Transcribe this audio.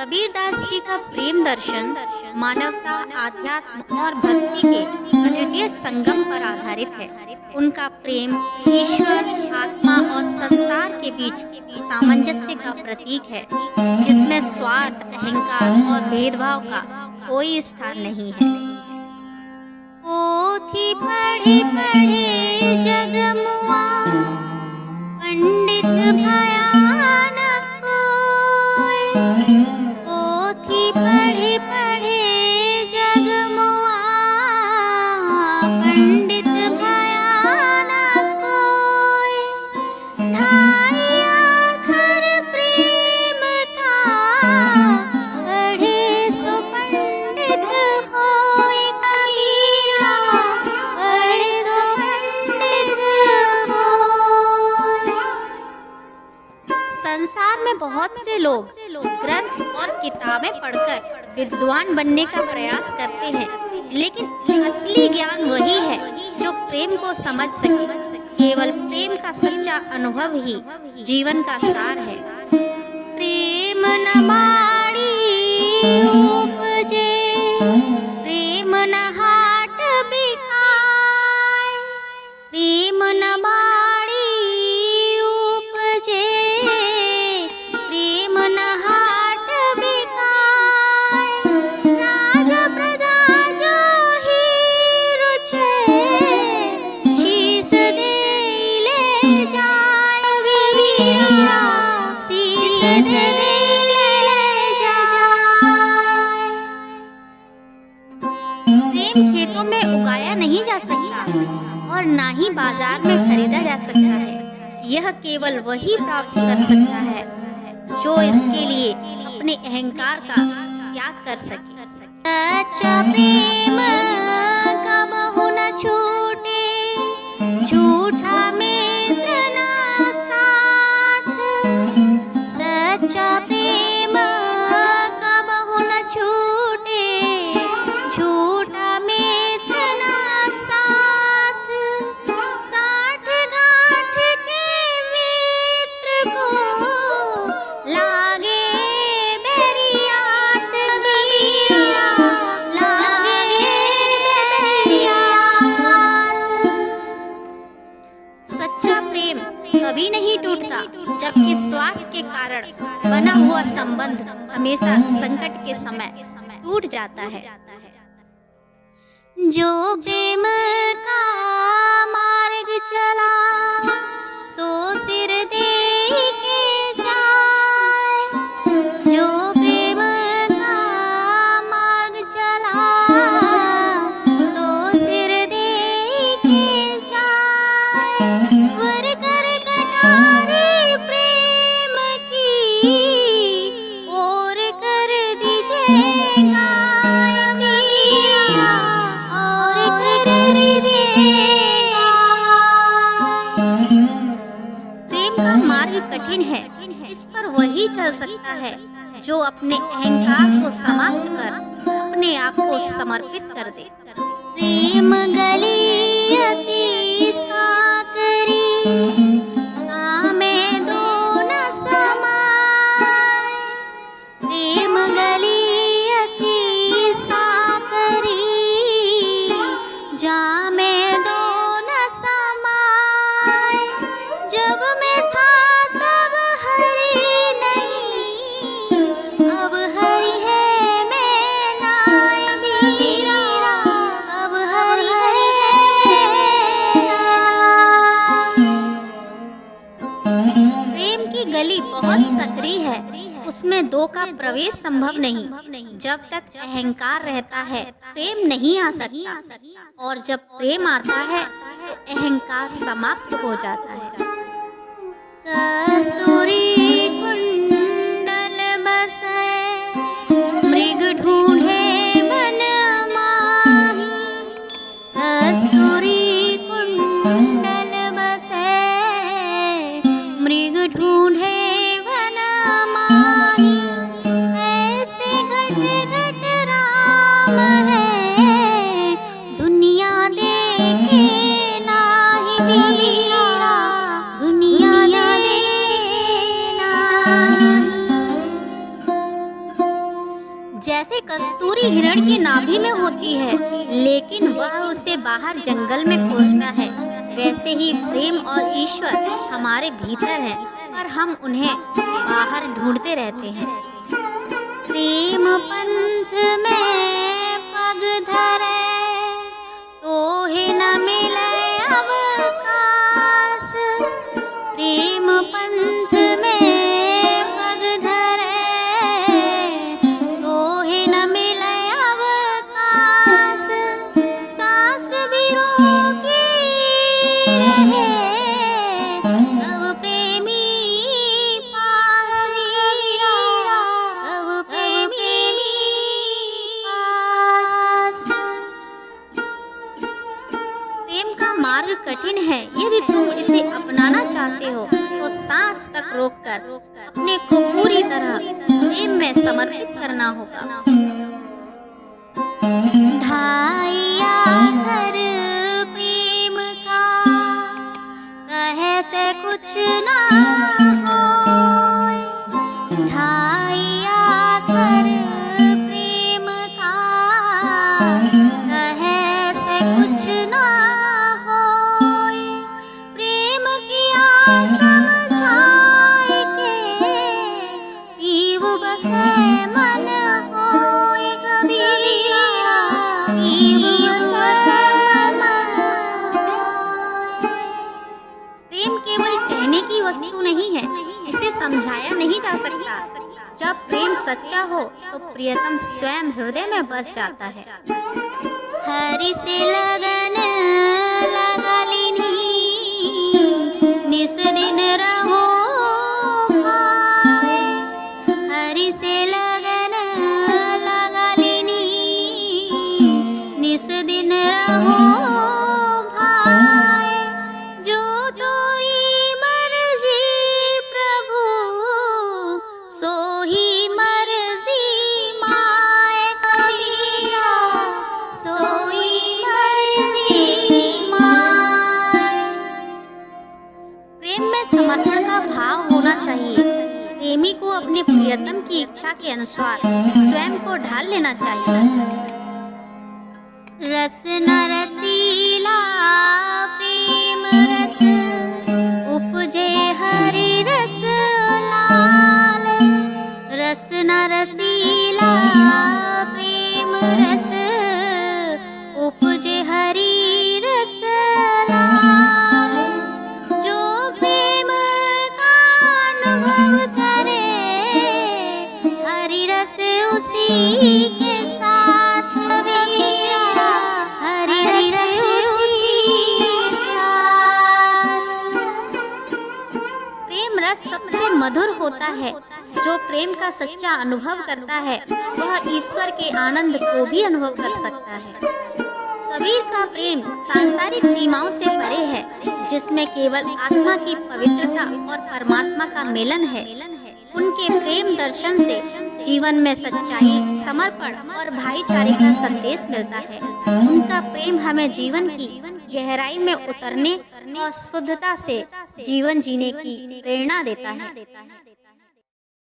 कबीरदास जी का प्रेम दर्शन मानवता, आध्यात्म और भक्ति के अद्वितीय संगम पर आधारित है। उनका प्रेम ईश्वर, आत्मा और संसार के बीच सामंजस्य का प्रतीक है, जिसमें स्वार्थ, अहंकार और भेदभाव का कोई स्थान नहीं है। पोथी पढ़े पढ़े जगमुआ, पंडित भयानक कोय। पोथी पढ़े पढ़े जगमुआ, पंडित भयानक कोय। ढाई अक्षर प्रेम का, पढ़े सो पंडित होय। कबीरा पढ़े सो पंडित होय। संसार में बहुत से लोग ग्रंथ और किताबें पढ़कर विद्वान बनने का प्रयास करते हैं, लेकिन असली ज्ञान वही है जो प्रेम को समझ सके। केवल प्रेम का सच्चा अनुभव ही जीवन का सार है। प्रेम न बाड़ी उपजे, प्रेम न हाट बिकाय। प्रेम न बाड़ी उपजे, प्रेम न हाट बिकाय। राजा प्रजा जो ही रुचे, शीस दे ले जाय। वीरा शीस दे ले जाय। प्रेम खेतों में उगाया नहीं जा सकता और ना ही बाजार में खरीदा जा सकता है। यह केवल वही प्राप्त कर सकता है जो इसके लिए अपने अहंकार का त्याग कर सके। सच्चा प्रेम कबहु न छूटे, झूठा मित्र ना साथ। सच्चा प्रेम कबहु न छूटे, झूठा मित्र ना साथ। साठ गांठ के मित्र को लागे बेरियात। वीरा लागे बेरियात। सच्चा प्रेम कभी नहीं टूटता, जबकि स्वार्थ के कारण बना हुआ संबंध हमेशा संकट के समय टूट जाता है। जो प्रेम का मार्ग चला, सो सिर दे के जाए। जो प्रेम का मार्ग चला, सो सिर दे के जाए। वर कर कटारे प्रेम की, और कर दीजिएगा। वीरा और कर दीजिएगा। प्रेम का मार्ग कठिन है, इस पर वही चल सकता है जो अपने अहंकार को समाप्त कर अपने आप को समर्पित कर दे। प्रेम गली अति साकरी, कामे दो न समाय। प्रेम गली अति साकरी, जामे दो न समाय। जब मैं था तब हरि नहीं, अब हरि है मैं नाय। वीरा अब हरि है नाय। प्रेम की गली बहुत सकरी है, उसमें दो का प्रवेश संभव नहीं। जब तक अहंकार रहता है प्रेम नहीं आ सकता, और जब प्रेम आता है तो अहंकार समाप्त हो जाता है। कस्तूरी कुंडल बसे, मृग ढूंढे वन माही। कस्तूरी कुंडल बसे, मृग ढूंढे वन माही। ऐसे घट घट राम है, दुनिया देखे नाही। वीरा दुनिया देखे नाही। जैसे कस्तूरी हिरण की नाभि में होती है, लेकिन वह उसे बाहर जंगल में खोजता है, वैसे ही प्रेम और ईश्वर हमारे भीतर है, पर हम उन्हें बाहर ढूंढते रहते हैं। प्रेम पंथ में पग धरे तोहे न मिले अवकाश, प्रेम पंथ में पग धरे तोहे न मिले अवकाश, सांस भी रोकी रहे तब प्रेमी पास, तब प्रेमी पास। प्रेम का मार्ग कठिन है, यदि तुम इसे अपनाना चाहते हो तो सांस तक रोककर अपने को पूरी तरह प्रेम में समर्पित करना होगा। ढाइया घर प्रेम का कहे से कुछ ना होए, ढाइया घर प्रेम का कहे से कुछ ना होए, प्रेम किया समझाए के पीव बसे मन होए कबीरा, पीव बसे मन होए। प्रेम केवल कहने की वस्तु नहीं है, इसे समझाया नहीं जा सकता। जब प्रेम सच्चा हो तो प्रियतम स्वयं हृदय में बस जाता है। हरि से लगन लगा लीनी, निस दिन रहो भाई, हरि से लगन लगा लीनी, निस दिन रहो भाई, जो तोरी मर्जी प्रभु सो ही मर्जी माए कबीरा, सोई मर्जी माए। प्रेम में समर्पण का भाव होना चाहिए। प्रेमी को अपने प्रियतम की इच्छा के अनुसार स्वयं को ढाल लेना चाहिए। रस न रसीला प्रेम रस, उपजे हरि रस लाल, रस न रसीला प्रेम रस, उपजे हरि रस लाल, जो प्रेम का अनुभव करे हरि रस उसी के साथ कबीरा, हरि रस उसी के साथ। प्रेम रस सबसे मधुर होता है। जो प्रेम का सच्चा अनुभव करता है वह ईश्वर के आनंद को भी अनुभव कर सकता है। कबीर का प्रेम सांसारिक सीमाओं से परे है, जिसमें केवल आत्मा की पवित्रता और परमात्मा का मिलन है। उनके प्रेम दर्शन से जीवन में सच्चाई, समर्पण और भाईचारे का संदेश मिलता है। उनका प्रेम हमें जीवन की गहराई में उतरने और शुद्धता से जीवन जीने की प्रेरणा देता है।